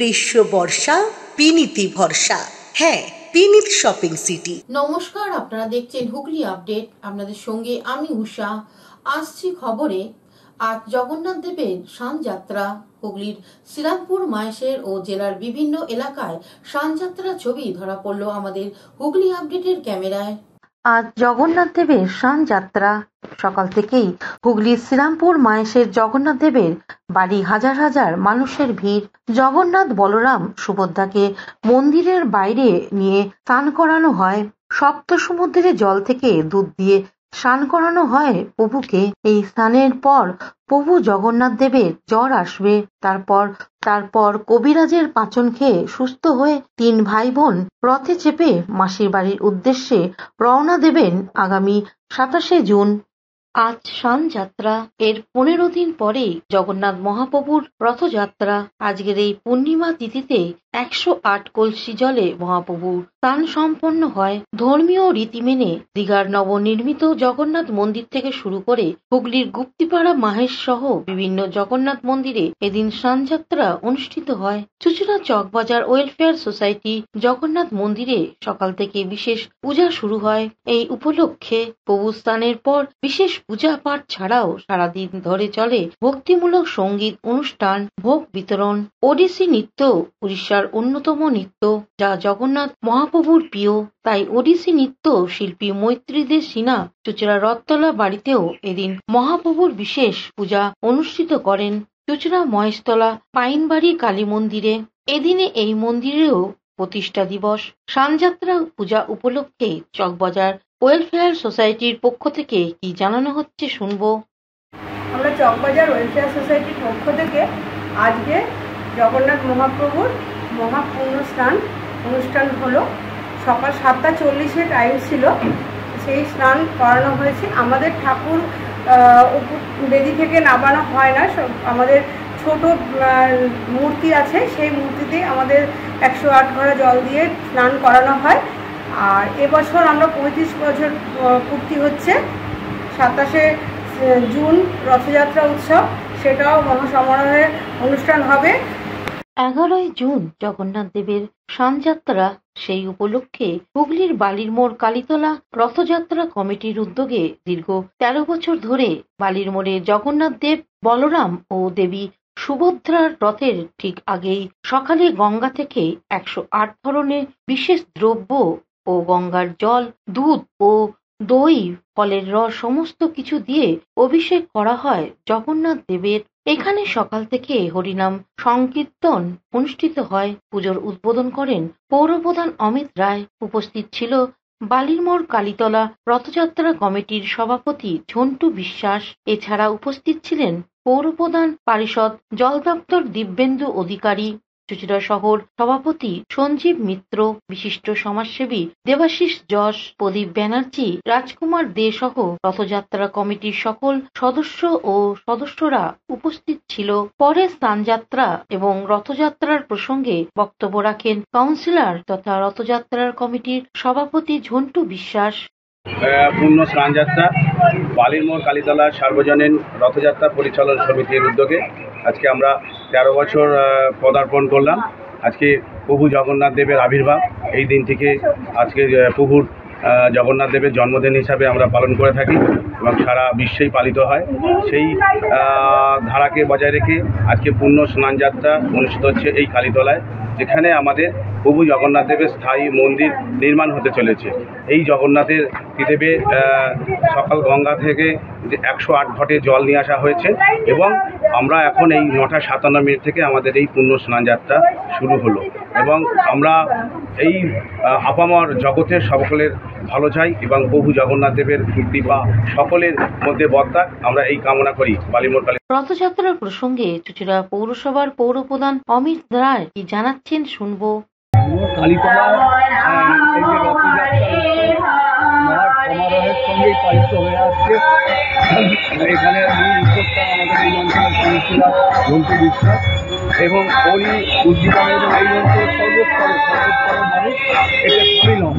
গ্রীষ্ম বর্ষা বিনীতি ভরসা। হ্যাঁ, বিনীত শপিং সিটি। নমস্কার, আপনারা দেখছেন হুগলি আপডেট। আপনাদের সঙ্গে আমি উষা। আসছি খবরে। আজ জগন্নাথ দেবের শানযাত্রা। হুগলির শ্রীরামপুর মাহেশের ও জেলার বিভিন্ন এলাকায় শানযাত্রা ছবি ধরা পড়ল আমাদের হুগলি আপডেটের ক্যামেরায়। আজ জগন্নাথ দেবের শানযাত্রা। সকাল থেকেই হুগলির শ্রীরামপুর মাহেশের জগন্নাথ দেবের বাড়ি হাজার হাজার মানুষের ভিড়। জগন্নাথ, বলরাম, সুভদ্রাকে মন্দিরের বাইরে নিয়ে স্নান করানো হয়। সপ্ত সমুদ্রের জল থেকে দুধ দিয়ে স্নান করানো হয় প্রভুকে। এই স্নানের পর প্রভু জগন্নাথ দেবের জ্বর আসবে। তারপর কবিরাজের পাচন খেয়ে সুস্থ হয়ে তিন ভাই বোন রথে চেপে মাসির বাড়ির উদ্দেশ্যে রওনা দেবেন আগামী 27শে জুন। আজ শানযাত্রা। এর 15 দিন পরেই জগন্নাথ মহাপ্রভুর রথযাত্রা। আজকের এই পূর্ণিমা তিথিতে 108 কলসি জলে মহাপ্রভুর স্নান সম্পন্ন হয়। ধর্মীয় রীতি মেনে দীঘার নবনির্মিত জগন্নাথ মন্দির থেকে শুরু করে হুগলির গুপ্তিপাড়া মাহেশ সহ বিভিন্ন জগন্নাথ মন্দিরে এদিন শানযাত্রা অনুষ্ঠিত হয়। চুচুড়া চকবাজার ওয়েলফেয়ার সোসাইটি জগন্নাথ মন্দিরে সকাল থেকে বিশেষ পূজা শুরু হয়। এই উপলক্ষে প্রভু স্নানের পর বিশেষ পূজা পাঠ ছাড়াও সারাদিন ধরে চলে ভক্তিমূলক সঙ্গীত অনুষ্ঠান, ভোগ বিতরণ। ওডিসি নৃত্য উড়িষ্যার অন্যতম নৃত্য, যা জগন্নাথ মহাপ্রভুর প্রিয়। তাই ওডিসি নৃত্য শিল্পী মৈত্রী দে সিনহা চুচুড়া রথতলা বাড়িতেও এদিন মহাপ্রভুর বিশেষ পূজা অনুষ্ঠিত করেন। চুচুড়া মহেশতলা পাইনবাড়ি কালী মন্দিরে এদিনে এই মন্দিরেও প্রতিষ্ঠা দিবস। শানযাত্রা পূজা উপলক্ষে চকবাজার ওয়েলফেয়ার সোসাইটির পক্ষ থেকে কি জানানো হচ্ছে শুনবো। আমরা চকবাজার ওয়েলফেয়ার সোসাইটির পক্ষ থেকে আজকে জগন্নাথ মহাপ্রভুর মহাপূর্ণ স্নান অনুষ্ঠান হলো। সকাল 7:40 টাইম ছিল, সেই স্নান করানো হয়েছে। আমাদের ঠাকুর বেদি থেকে নামানো হয় না, আমাদের ছোট মূর্তি আছে, সেই মূর্তিতেই আমাদের 108 ঘড়া জল দিয়ে স্নান করানো হয়। আর এবছর আমরা 35 বছর পূর্তি হচ্ছে। 27শে জুন রথযাত্রা উৎসব, সেটাও মহাসমারোহে অনুষ্ঠান হবে। 11ই জুন জগন্নাথ দেবের শানযাত্রা। সেই উপলক্ষে হুগলির বালির মোড় কালীতলা রথযাত্রা কমিটির উদ্যোগে দীর্ঘ 13 বছর ধরে বালির মোড়ে জগন্নাথ দেব, বলরাম ও দেবী সুভদ্রার রথের ঠিক আগেই সকালে গঙ্গা থেকে 108 ধরনের বিশেষ দ্রব্য ও গঙ্গার জল, দুধ ও দই, ফলের রস সমস্ত কিছু দিয়ে অভিষেক করা হয় জগন্নাথ দেবের। এখানে সকাল থেকে হরিনাম সংকীর্তন অনুষ্ঠিত হয়। পুজোর উদ্বোধন করেন পৌরপ্রধান অমিত রায়। উপস্থিত ছিল বালির মোড় কালীতলা রথযাত্রা কমিটির সভাপতি ঝন্টু বিশ্বাস। এছাড়া উপস্থিত ছিলেন পৌরপ্রধান, পারিষদ, জল দপ্তর দিব্যেন্দু অধিকারী, চুচুড়া শহর সভাপতি সঞ্জীব মিত্র, বিশিষ্ট সমাজসেবী দেবাশিস যশ, প্রদীপ ব্যানার্জি, রাজকুমার দে সহ রথযাত্রা কমিটির সকল সদস্য ও সদস্যরা উপস্থিত ছিল। পরে স্নানযাত্রা এবং রথযাত্রার প্রসঙ্গে বক্তব্য রাখেন কাউন্সিলর তথা রথযাত্রার কমিটির সভাপতি ঝন্টু বিশ্বাস। পূর্ণ স্নানযাত্রা বালির মোড় কালীতলা সার্বজনীন রথযাত্রা পরিচালন সমিতির উদ্যোগে আজকে আমরা 13 বছর পদার্পণ করলাম। আজকে প্রভু জগন্নাথ দেবের আবির্ভাব, এই দিনটিকে আজকে প্রভুর জগন্নাথ দেবের জন্মদিন হিসাবে আমরা পালন করে থাকি এবং সারা বিশ্বেই পালিত হয়। সেই ধারাকে বজায় রেখে আজকে পূর্ণ স্নানযাত্রা অনুষ্ঠিত হচ্ছে এই কালীতলায়, যেখানে আমাদের প্রভু জগন্নাথ দেবের স্থায়ী মন্দির নির্মাণ হতে চলেছে। এই জগন্নাথের দেবে সকাল গঙ্গা থেকে 108 ঘটে জল নিয়ে আসা হয়েছে এবং আমরা এখন এই 9:57 থেকে আমাদের এই পূর্ণ স্নানযাত্রা শুরু হলো এবং আমরা এই আপামর জগতের সকলের ভালো চাই এবং প্রভু জগন্নাথ দেবের কৃপা সকলের মধ্যে বর্তাক, আমরা এই কামনা করি। বালিমোড় কালী রথযাত্রার প্রসঙ্গে চুচুড়া পৌরসভার পৌরপ্রধান অমিত রায় কি জানাচ্ছেন শুনবো। কালীতলা এই যে রথযাত্রা সমারোহের সঙ্গেই পালিত হয়ে আসছে। এখানে মূল উদ্যোক্তা আমাদের এই অঞ্চলের কাউন্সিলর ঝন্টু বিশ্বাস এবং উনি উদ্দীপন এবং এই অঞ্চলের সর্বস্তরের মানুষ এতে সামিল হন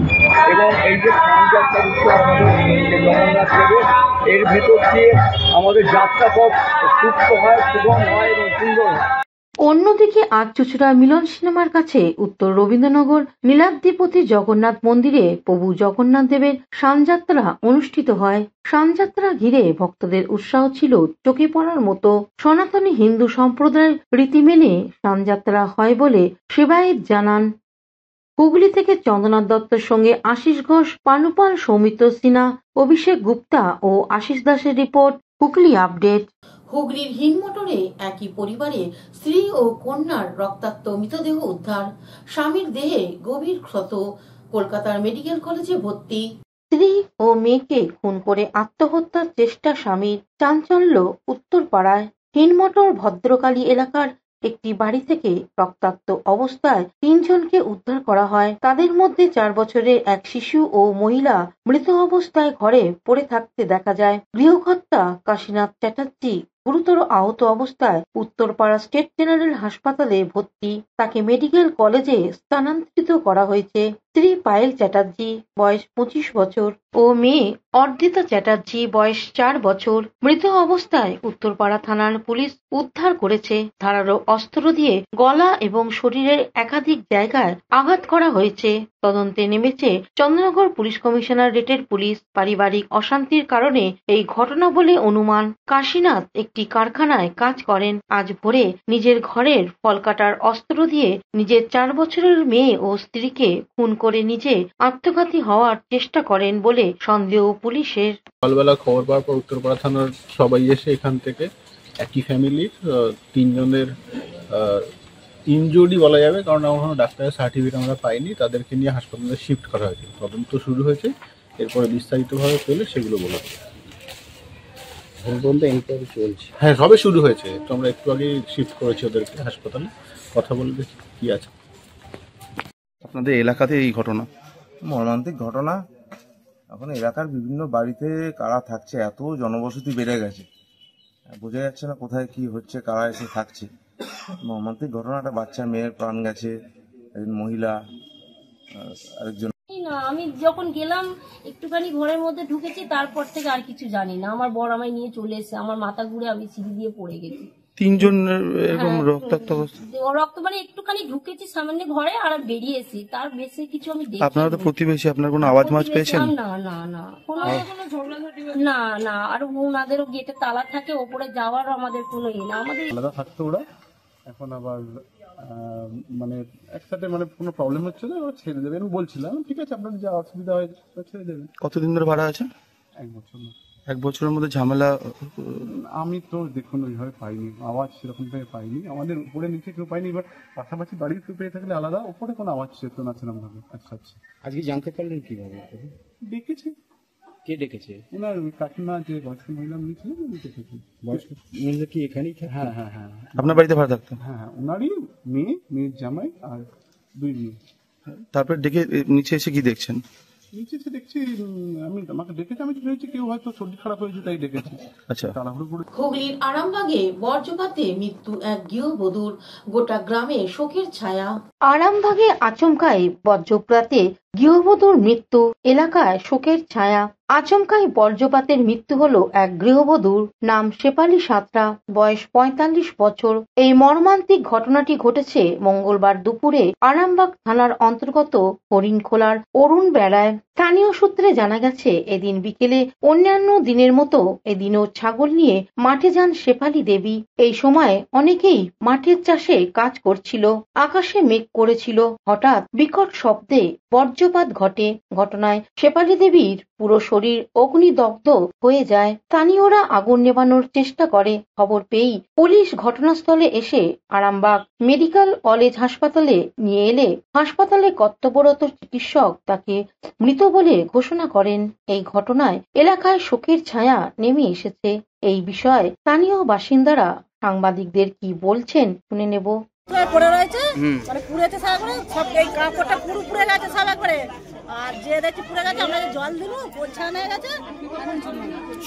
এবং এই যে স্নানযাত্রা উৎসব আমাদের জগন্নাথ দেবের, এর ভেতর দিয়ে আমাদের যাত্রাপথ সুস্থ হয়, সুগম হয় এবং সুন্দর হয়। অন্যদিকে আজ চুঁচুড়া মিলন সিনেমার কাছে উত্তর রবীন্দ্রনগর নীলাদ্রিপতি জগন্নাথ মন্দিরে প্রভু জগন্নাথ দেবের শানযাত্রা অনুষ্ঠিত হয়। শানযাত্রা ঘিরে ভক্তদের উৎসাহ ছিল চোখে পড়ার মতো। সনাতনী হিন্দু সম্প্রদায়ের রীতি মেনে শানযাত্রা হয় বলে সেবায়েত জানান। হুগলি থেকে চন্দ্রনাথ দত্তের সঙ্গে আশিস ঘোষ, পানুপাল, সৌমিত্র সিনহা, অভিষেক গুপ্তা ও আশিস দাসের রিপোর্ট, হুগলি আপডেট। হুগলির হিনমোটরে একই পরিবারে স্ত্রী ও কন্যার রক্তাক্ত মৃতদেহ উদ্ধার। স্বামীর দেহে গভীর ক্ষত, কলকাতার মেডিকেল কলেজে ভর্তি। স্ত্রী ও মেয়েকে খুন করে আত্মহত্যার চেষ্টা স্বামীর, চাঞ্চল্য উত্তরপাড়ায়। হিনমোটর ভদ্রকালী এলাকার একটি বাড়ি থেকে রক্তাক্ত অবস্থায় ৩ জনকে উদ্ধার করা হয়। তাদের মধ্যে 4 বছরের এক শিশু ও মহিলা মৃত অবস্থায় ঘরে পড়ে থাকতে দেখা যায়। গৃহকর্তা কাশীনাথ চ্যাটার্জি গুরুতর আহত অবস্থায় উত্তরপাড়া স্টেট জেনারেল হাসপাতালে ভর্তি। তাকে মেডিকেল কলেজে স্থানান্তরিত করা হয়েছে। স্ত্রী পায়েল চ্যাটার্জি, বয়স 25 বছর ও মেয়ে অর্দিতা চ্যাটার্জি, বয়স 4 বছর মৃত অবস্থায় উত্তরপাড়া থানার পুলিশ উদ্ধার করেছে। ধারালো অস্ত্র দিয়ে গলা এবং শরীরের একাধিক জায়গায় আঘাত করা হয়েছে। তদন্তে নেমেছে চন্দ্রনগর পুলিশ কমিশনারেটের পুলিশ। পারিবারিক অশান্তির কারণে এই ঘটনা বলে অনুমান। কাশীনাথ একটি কারখানায় কাজ করেন। আজ ভোরে নিজের ঘরের ফল কাটার অস্ত্র দিয়ে নিজের 4 বছরের মেয়ে ও স্ত্রীকে খুন করে নিজে আত্মঘাতী হওয়ার চেষ্টা করেন বলে সন্দেহ পুলিশের। সকালবেলা খবর পাওয়ার পর উত্তরপাড়া থানার সবাই এসে এখান থেকে একই ফ্যামিলির 3 জনের ইনজুরি বলা যাবে, কারণ এখনো ডাক্তারের সার্টিফিকেট আমরা পাইনি। তাদেরকে নিয়ে হাসপাতালে শিফট করা হয়েছে। তদন্ত শুরু হয়েছে, এরপরে বিস্তারিতভাবে পেলে সেগুলো বলা হবে। এনকোয়ারি চলছে। হ্যাঁ, সবে শুরু হয়েছে। তো আমরা একটু আগে শিফট করেছি ওদেরকে হাসপাতালে। কথা বলে দেখি কি আছে। আপনাদের এলাকাতে এই ঘটনা মর্মান্তিক ঘটনা। এখন এলাকার বিভিন্ন বাড়িতে কারা থাকছে, এত জনবসতি বেড়ে গেছে, বোঝা যাচ্ছে না কোথায় কি হচ্ছে, কারা এসে থাকছে। মর্মান্তিক ঘটনা, একটা বাচ্চা মেয়ের প্রাণ গেছে, একজন মহিলা, আরেকজন। না, আমি যখন গেলাম একটুখানি ঘরের মধ্যে ঢুকেছি, তারপর থেকে আর কিছু জানি না। আমার বর আমায় নিয়ে চলে এসে আমার মাথা ঘুরে আমি সিঁড়ি দিয়ে পড়ে গেছি। 3 জন এরকম রক্তাক্ত অবস্থা। রক্ত মানে একটুখানি ঢুকেছি সামনে ঘরে আর বেরিয়ে এসেছি, তার বেশি কিছু আমি দেখি। আপনারা তো প্রতিবেশী, আপনার কোনো আওয়াজ মাছ পেয়েছেন? না না না, কোনো না না। আর ওনাদেরও গেটে তালা থাকে, ওপরে যাওয়ারও আমাদের কোনো না। আমাদের আলাদা থাকতো ওরা, এখন আবার মানে একসাথে মানে কোনো প্রবলেম হচ্ছে না, ওরা ছেড়ে দেবে। আমি বলছিলাম ঠিক আছে, আপনার যা অসুবিধা হয় ছেড়ে দেবেন। কতদিন ধরে ভাড়া আছে? 1 বছর। 1 বছরের মধ্যে ঝামেলা? আমি তো দেখুন ওইভাবে পাইনি, আওয়াজ সেরকম ভাবে পাইনি। আমাদের উপরে নিচে কেউ পাইনি। এবার পাশাপাশি বাড়ির কেউ পেয়ে থাকলে আলাদা, উপরে কোনো আওয়াজ যেত না সেরকম ভাবে। আচ্ছা আচ্ছা। আজকে জানতে পারলেন কিভাবে? ডেকেছে। কে ডেকেছে? ওনার কাকিমা, যে বয়স্ক মহিলা উনি ছিলেন, উনি ডেকেছে। বয়স্ক মহিলা কি এখানেই থাকে? হ্যাঁ হ্যাঁ হ্যাঁ। আপনার বাড়িতে ভাড়া থাকতো? হ্যাঁ, ওনারই মেয়ের জামাই আর 2 মেয়ে। তারপর ডেকে নিচে এসে কি দেখছেন? নিচে এসে দেখছি আমাকে ডেকেছে, আমি ভেবেছি কেউ হয়তো শরীর খারাপ হয়েছে তাই ডেকেছে। আচ্ছা। তাড়াহুড়ো করে। হুগলির আরামবাগে বজ্রপাতে মৃত্যু এক গৃহবধূর, গোটা গ্রামে শোকের ছায়া। আরামবাগে আচমকাই বজ্রপাতে গৃহবধূর মৃত্যু, এলাকায় শোকের ছায়া। আচমকাই বজ্রপাতের মৃত্যু হলো এক গৃহবধূর। নাম শেফালি সাঁতরা, বয়স 45 বছর। এই মর্মান্তিক ঘটনাটি ঘটেছে মঙ্গলবার দুপুরে আরামবাগ থানার অন্তর্গত হরিণখোলার অরুণ বেড়ায়। স্থানীয় সূত্রে জানা গেছে, এদিন বিকেলে অন্যান্য দিনের মতো এদিনও ছাগল নিয়ে মাঠে যান শেফালি দেবী। এই সময় অনেকেই মাঠের চাষে কাজ করছিল। আকাশে মেঘ করেছিল। হঠাৎ বিকট শব্দে বজ্রপাত ঘটে। ঘটনায় শেফালি দেবীর পুরো শরীর অগ্নিদগ্ধ হয়ে যায়। স্থানীয়রা আগুন নেভানোর চেষ্টা করে। খবর পেয়েই পুলিশ ঘটনাস্থলে এসে আরামবাগ মেডিকেল কলেজ হাসপাতালে নিয়ে এলে হাসপাতালে কর্তব্যরত চিকিৎসক তাকে মৃত বলে ঘোষণা করেন। এই ঘটনায় এলাকায় শোকের ছায়া নেমে এসেছে। এই বিষয়ে স্থানীয় বাসিন্দারা সাংবাদিকদের কি বলছেন শুনে নেব। পড়ে রয়েছে, মানে পুড়েছে সব, এই কাপড়টা পুরো পুড়ে গেছে সব একবারে। আর যে দেখছি পুড়ে গেছে, আমরা জল দিল, পোছা নিয়ে গেছে,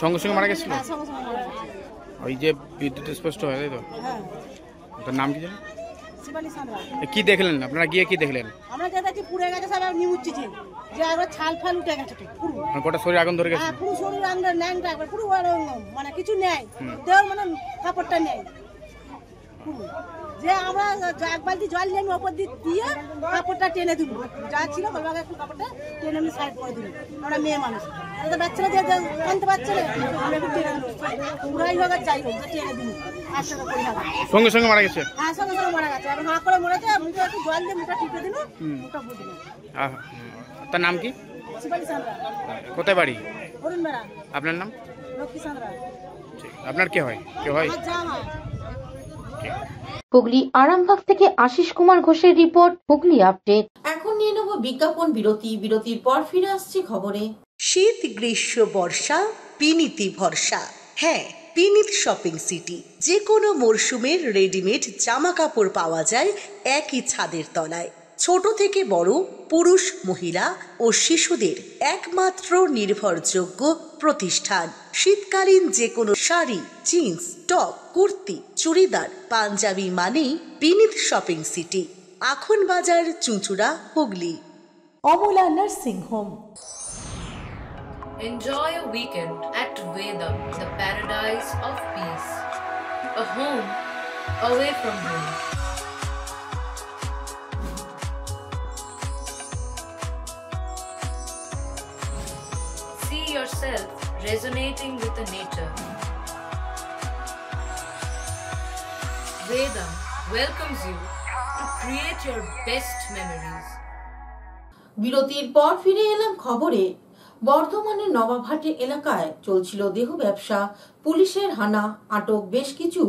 সঙ্গে সঙ্গে মারা গেছিল। সঙ্গে সঙ্গে মারা গেছে। ওই যে বিদ্যুৎ স্পষ্ট হয়, তাই তো? হ্যাঁ। তার নাম কি জানেন? শিবানী সাঁতরা। কি দেখলেন আপনারা গিয়ে, কি দেখলেন? আমরা যে দেখছি পুড়ে গেছে সব, নিউচ্ছি যে একবার ছাল ফাল উঠে গেছে, পুরো গোটা শরীর আগুন ধরে গেছে। পুরো শরীর আগুন, ন্যাংটা একবার পুরো, মানে কিছু নেই, দেওয়ার মানে কাপড়টা নেই পুরো। যে আমরা এক বালতি জল নিয়ে আমি ওপর দিয়ে কাপড়টা টেনে দিব, যা ছিল বলবাকে একটু কাপড়টা টেনে আমি সাইড করে দিব। আমরা মেয়ে মানুষ, তো বাচ্চারা যে জানতে পারছে না, আমরা একটু টেনে দিব, পুরাই হোক আর যাই হোক টেনে দিব। সঙ্গে সঙ্গে মারা গেছে? হ্যাঁ, সঙ্গে সঙ্গে মারা গেছে। আর হা করে মরেছে, মুখে একটু জল দিয়ে মুখটা টিপে দিল, মুখটা বুঝল। তার নাম কি? শিবানী সান্দ্রা। কোথায় বাড়ি? অরুণ মেরা। আপনার নাম? লক্ষ্মী সান্দ্রা। আপনার কে হয়? কে হয়? হুগলি আরামবাগ থেকে আশিস কুমার ঘোষের রিপোর্ট, হুগলি আপডেট। এখন নিয়ে নেব বিজ্ঞাপন বিরতি। বিরতির পর ফিরে আসছি খবরে। শীত, গ্রীষ্ম, বর্ষা, পিনিতি ভরসা। হ্যাঁ, পিনিত শপিং সিটি। যে কোনো মরশুমের রেডিমেড জামা কাপড় পাওয়া যায় একই ছাদের তলায়। ছোট থেকে বড়, পুরুষ, মহিলা ও শিশুদের একমাত্র নির্ভরযোগ্য প্রতিষ্ঠান। শীতকালীন যে কোনো শাড়ি, জিন্স, টপ, কুর্তি, চুড়িদার, পাঞ্জাবি মানেই বিনীত শপিং সিটি। আখন বাজার, চুঁচুড়া, Hooghly. Amala nursing home. Enjoy a weekend at Vedam, the paradise of peace. A home away from home. See yourself resonating with the nature. Vedam welcomes you to create your best memories. বিরতির পর ফিরে এলাম খবরে। বর্ধমানের নবাবহাট এলাকায় চলছিল দেহ ব্যবসা, পুলিশের হানা, আটক বেশ কিছু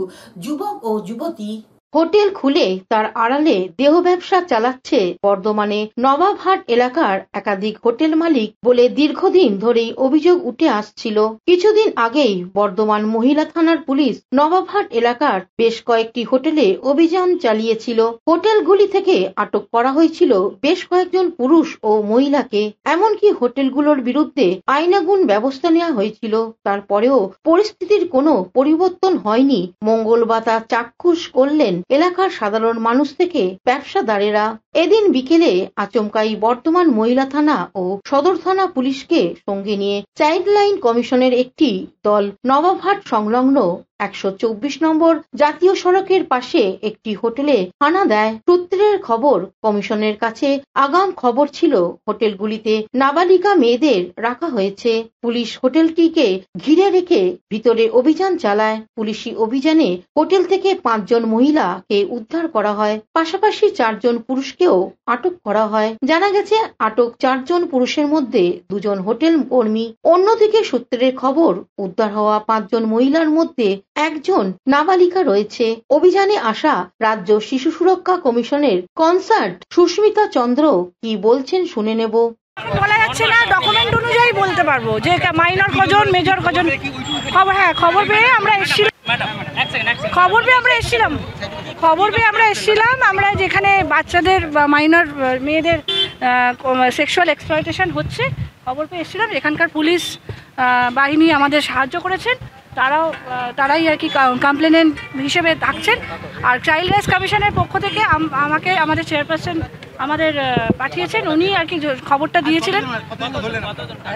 যুবক ও যুবতী। হোটেল খুলে তার আড়ালে দেহ ব্যবসা চালাচ্ছে বর্ধমানে নবাবহাট এলাকার একাধিক হোটেল মালিক বলে দীর্ঘদিন ধরেই অভিযোগ উঠে আসছিল। কিছুদিন আগেই বর্ধমান মহিলা থানার পুলিশ নবাবহাট এলাকার বেশ কয়েকটি হোটেলে অভিযান চালিয়েছিল। হোটেলগুলি থেকে আটক করা হয়েছিল বেশ কয়েকজন পুরুষ ও মহিলাকে। এমনকি হোটেলগুলোর বিরুদ্ধে আইনানুগ ব্যবস্থা নেওয়া হয়েছিল। তারপরেও পরিস্থিতির কোনো পরিবর্তন হয়নি। মঙ্গলবার তা চাক্ষুষ করলেন এলাকার সাধারণ মানুষ থেকে ব্যবসাদারেরা। এদিন বিকেলে আচমকাই বর্ধমান মহিলা থানা ও সদর থানা পুলিশকে সঙ্গে নিয়ে চাইল্ড লাইন কমিশনের একটি দল নবাবহাট সংলগ্ন 124 নম্বর জাতীয় সড়কের পাশে একটি হোটেলে হানা দেয়। সূত্রের খবর, কমিশনের কাছে আগাম খবর ছিল হোটেলগুলিতে নাবালিকা মেয়েদের রাখা হয়েছে। পুলিশ হোটেলটিকে ঘিরে রেখে ভিতরে অভিযান চালায়। পুলিশি অভিযানে হোটেল থেকে 5 জন মহিলাকে উদ্ধার করা হয়, পাশাপাশি 4 জন পুরুষকেও আটক করা হয়। জানা গেছে আটক 4 জন পুরুষের মধ্যে 2 জন হোটেল কর্মী। অন্যদিকে সূত্রের খবর, উদ্ধার হওয়া 5 জন মহিলার মধ্যে 1 জন নাবালিকা রয়েছে। অভিযানে আসা রাজ্য শিশু সুরক্ষা কমিশনের কনসার্ট সুস্মিতা চন্দ্র কি বলছেন শুনে নেব। বলা যাচ্ছে না, ডকুমেন্ট অনুযায়ী বলতে পারবো যে মাইনর কজন, মেজর কজন। হ্যাঁ, খবর পেয়ে আমরা এসেছিলাম। আমরা যেখানে বাচ্চাদের বা মাইনর মেয়েদের সেক্সুয়াল এক্সপ্লয়টেশন হচ্ছে খবর পেয়ে এসেছিলাম। এখানকার পুলিশ বাহিনী আমাদের সাহায্য করেছেন। তারাই আর কি কমপ্লেনেন্ট হিসেবে থাকছেন। আর চাইল্ড রাইটস কমিশনের পক্ষ থেকে আমাকে আমাদের চেয়ারপারসন আমাদের পাঠিয়েছেন, উনি আর কি খবরটা দিয়েছিলেন।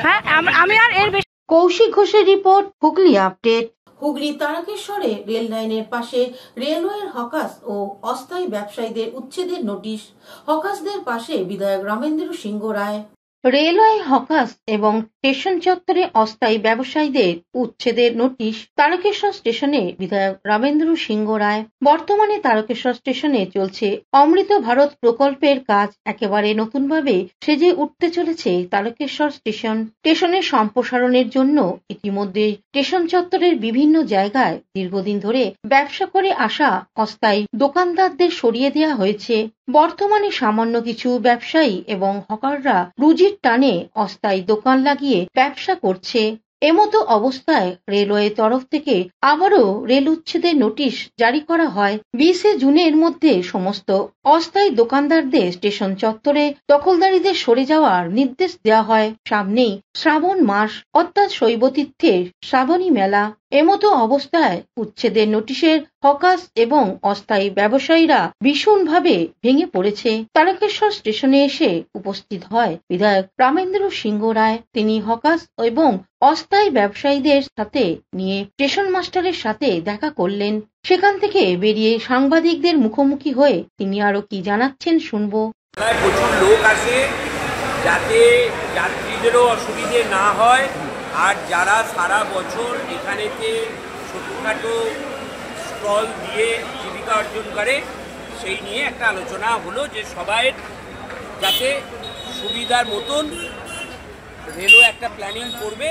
হ্যাঁ, আমি আর এর বেশি। কৌশিক ঘোষের রিপোর্ট, হুগলি আপডেট। হুগলি তারকেশ্বরে রেল লাইনের পাশে রেলওয়ের হকার্স ও অস্থায়ী ব্যবসায়ীদের উচ্ছেদের নোটিশ। হকার্সদের পাশে বিধায়ক রামেন্দ্র সিংহ রায়। রেলওয়ে হকার্স এবং স্টেশন চত্বরে অস্থায়ী ব্যবসায়ীদের উচ্ছেদের নোটিশ তারকেশ্বর স্টেশনে বিধায়ক রামেন্দ্র সিংহ রায়। বর্তমানে তারকেশ্বর স্টেশনে চলছে অমৃত ভারত প্রকল্পের কাজ। একেবারে নতুনভাবে সেজে উঠতে চলেছে তারকেশ্বর স্টেশন। স্টেশনের সম্প্রসারণের জন্য ইতিমধ্যে স্টেশন চত্বরের বিভিন্ন জায়গায় দীর্ঘদিন ধরে ব্যবসা করে আসা অস্থায়ী দোকানদারদের সরিয়ে দেওয়া হয়েছে। বর্তমানে সামান্য কিছু ব্যবসায়ী এবং হকাররা রুজির টানে অস্থায়ী দোকান লাগিয়ে ব্যবসা করছে। এমতো অবস্থায় রেলওয়ে তরফ থেকে আবারও রেল উচ্ছেদের নোটিশ জারি করা হয়। 20 জুনের মধ্যে সমস্ত অস্থায়ী দোকানদারদের স্টেশন চত্বরে দখলদারীদের সরে যাওয়ার নির্দেশ দেওয়া হয়। সামনেই শ্রাবণ মাস, অর্থাৎ শৈবতীর্থের শ্রাবণী মেলা। এমতো অবস্থায় উচ্ছেদের নোটিশের হকাস এবং অস্থায়ী ব্যবসায়ীরা ভীষণভাবে ভেঙে পড়েছে। তারকেশ্বর স্টেশনে এসে উপস্থিত হয় বিধায়ক রামেন্দ্র সিংহ রায়। তিনি হকাস এবং অস্থায়ী ব্যবসায়ীদের সাথে নিয়ে স্টেশন মাস্টারের সাথে দেখা করলেন। সেখান থেকে বেরিয়ে সাংবাদিকদের মুখোমুখি হয়ে তিনি আরো কি জানাচ্ছেন শুনবো। প্রচুর লোক আসে যাতে যাত্রীদেরও অসুবিধে না হয়, আর যারা সারা বছর এখানেতে ছোটোখাটো স্টল দিয়ে জীবিকা অর্জন করে সেই নিয়ে একটা আলোচনা হলো যে সবাই যাতে সুবিধার মতন রেলওয়ে একটা প্ল্যানিং করবে,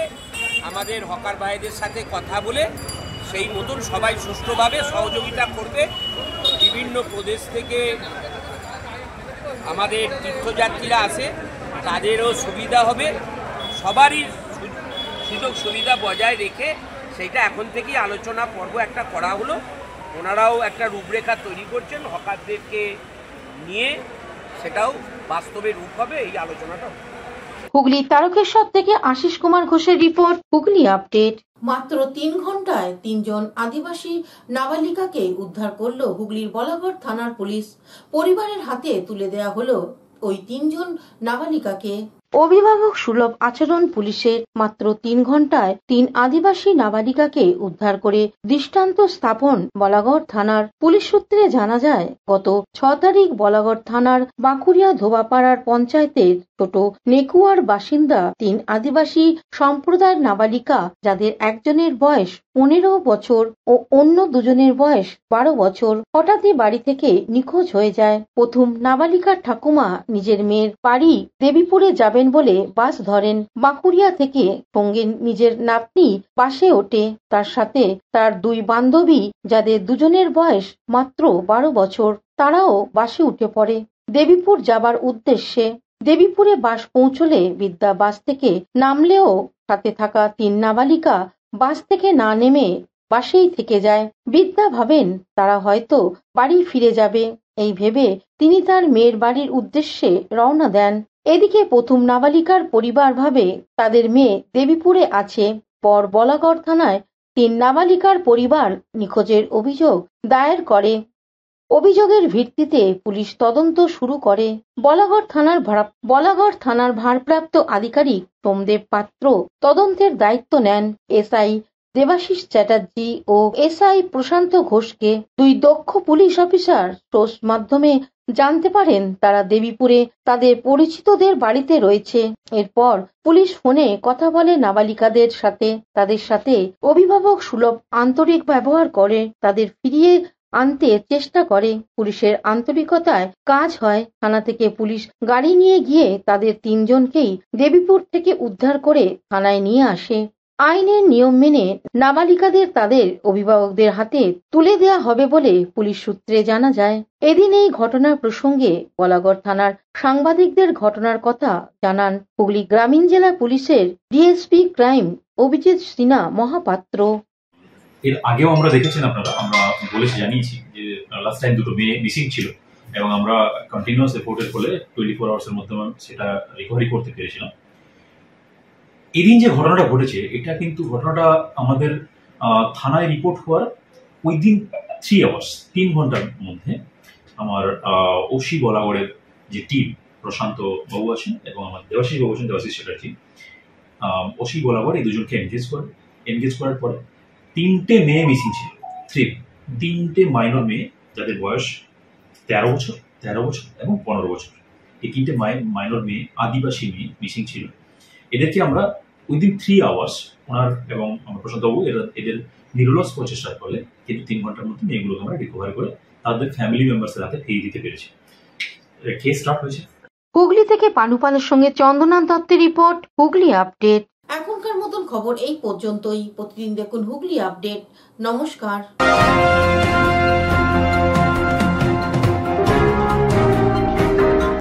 আমাদের হকার ভাইদের সাথে কথা বলে সেই মতন সবাই সুষ্ঠুভাবে সহযোগিতা করবে। বিভিন্ন প্রদেশ থেকে আমাদের তীর্থযাত্রীরা আসে, তাদেরও সুবিধা হবে, সবারই সুযোগ সুবিধা বজায় রেখে সেইটা এখন থেকেই আলোচনা পর্ব একটা করা হলো। ওনারাও একটা রূপরেখা তৈরি করছেন হকারদেরকে নিয়ে, সেটাও বাস্তবে রূপ হবে এই আলোচনাটা। হুগলি তারকেশ্বর থেকে আশিস কুমার ঘোষের রিপোর্ট, হুগলি আপডেট। মাত্র 3 ঘন্টায় 3 জন আদিবাসী নাবালিকাকে উদ্ধার করল হুগলির বলাগড় থানার পুলিশ। পরিবারের হাতে তুলে দেয়া হলো ওই 3 জন নাবালিকাকে। অভিভাবক সুলভ আচরণ পুলিশের। মাত্র 3 ঘন্টায় 3 আদিবাসী নাবালিকাকে উদ্ধার করে দৃষ্টান্ত স্থাপন বলাগড় থানার পুলিশ সূত্রে জানা যায়, গত 6 তারিখ বলাগড় থানার বাঁকুড়িয়া ধোবাপাড়ার পঞ্চায়েতের ছোট নেকুয়ার বাসিন্দা 3 আদিবাসী সম্প্রদায়ের নাবালিকা, যাদের একজনের বয়স 15 বছর ও অন্য দুজনের বয়স 12 বছর, হঠাৎই বাড়ি থেকে নিখোঁজ হয়ে যায়। প্রথম নাবালিকার ঠাকুমা নিজের মেয়ের বাড়ি দেবীপুরে যাবেন বলে বাস ধরেন। বাঁকুড়িয়া থেকে সঙ্গে নিজের নাতনি বাসে ওঠে, তার সাথে তার 2 বান্ধবী, যাদের দুজনের বয়স মাত্র 12 বছর, তারাও বাসে উঠে পড়ে দেবীপুর যাবার উদ্দেশ্যে। দেবীপুরে বাস পৌঁছলে বিদ্যা বাস থেকে নামলেও সাথে থাকা 3 নাবালিকা বাস থেকে না নেমে বাসেই থেকে যায়। বিদ্যা ভাবেন তারা হয়তো বাড়ি ফিরে যাবে, এই ভেবে তিনি তার মেয়ের বাড়ির উদ্দেশ্যে রওনা দেন। এদিকে প্রথম নাবালিকার পরিবার ভাবে তাদের মেয়ে দেবীপুরে আছে। পর বলাগড় থানায় 3 নাবালিকার পরিবার নিখোঁজের অভিযোগ দায়ের করে। অভিযোগের ভিত্তিতে পুলিশ তদন্ত শুরু করে। বলাগড় থানার ভারপ্রাপ্ত আধিকারিক সোমদেব পাত্র তদন্তের দায়িত্ব নেন। এসআই দেবাশিস চ্যাটার্জি ও এসআই প্রশান্ত ঘোষকে 2 দক্ষ পুলিশ অফিসার সোর্স মাধ্যমে জানতে পারেন তারা দেবীপুরে তাদের পরিচিতদের বাড়িতে রয়েছে। এরপর পুলিশ ফোনে কথা বলে নাবালিকাদের সাথে। তাদের সাথে অভিভাবক সুলভ আন্তরিক ব্যবহার করে তাদের ফিরিয়ে আনতে চেষ্টা করে। পুলিশের আন্তরিকতায় কাজ হয়। থানা থেকে পুলিশ গাড়ি নিয়ে গিয়ে তাদের 3 জনকেই দেবীপুর থেকে উদ্ধার করে থানায় নিয়ে আসে। আইনের নিয়ম মেনে নাবালিকাদের তাদের অভিভাবকদের হাতে তুলে দেয়া হবে বলে পুলিশ সূত্রে জানা যায়। এদিন এই ঘটনার প্রসঙ্গে বলাগড় থানার সাংবাদিকদের ঘটনার কথা জানান হুগলি গ্রামীণ জেলা পুলিশের ডিএসপি ক্রাইম অভিজিৎ সিনহা মহাপাত্র। এর আগেও আমরা দেখেছেন আপনারা, আমরা বলেছি জানিয়েছি যে লাস্ট টাইম 2টো মেয়ে মিসিং ছিল এবং আমরা কন্টিনিউয়াস রিপোর্টের ফলে 24 আওয়ার্সের মধ্যে সেটা রিকভারি করতে পেরেছিলাম। এদিন যে ঘটনাটা ঘটেছে, এটা কিন্তু ঘটনাটা আমাদের থানায় রিপোর্ট হওয়ার ওই দিন 3 আওয়ার্স 3 ঘন্টার মধ্যে আমার ওসি বলাগড়ের যে টিম, প্রশান্ত বাবু আছেন এবং আমার দেবাশিস বাবু আছেন, দেবাশিস চ্যাটার্জি, ওসি বলাগড় এই 2 জনকে এনগেজ করার পরে 3টে মেয়ে মিসিং ছিল। 3টে মাইনর মেয়ে, যাদের বয়স 13 বছর এবং 15 বছর। এই 3টে মাইনর মেয়ে, আদিবাসী মেয়ে মিসিং ছিল। এদেরকে আমরা উইদিন 3 আওয়ার্স ওনার এবং আমার প্রশান্তবাবু এদের নিরলস প্রচেষ্টার ফলে কিন্তু 3 ঘন্টার মধ্যে মেয়েগুলোকে আমরা রিকভারি করে তাদের ফ্যামিলি মেম্বার্সের হাতে ফিরিয়ে দিতে পেরেছি। কেস স্টার্ট হয়েছে। হুগলি থেকে পানুপালের সঙ্গে চন্দ্রনাথ দত্তের রিপোর্ট, হুগলি আপডেট। এখনকার মতন খবর এই পর্যন্তই। প্রতিদিন দেখুন হুগলি আপডেট। নমস্কার।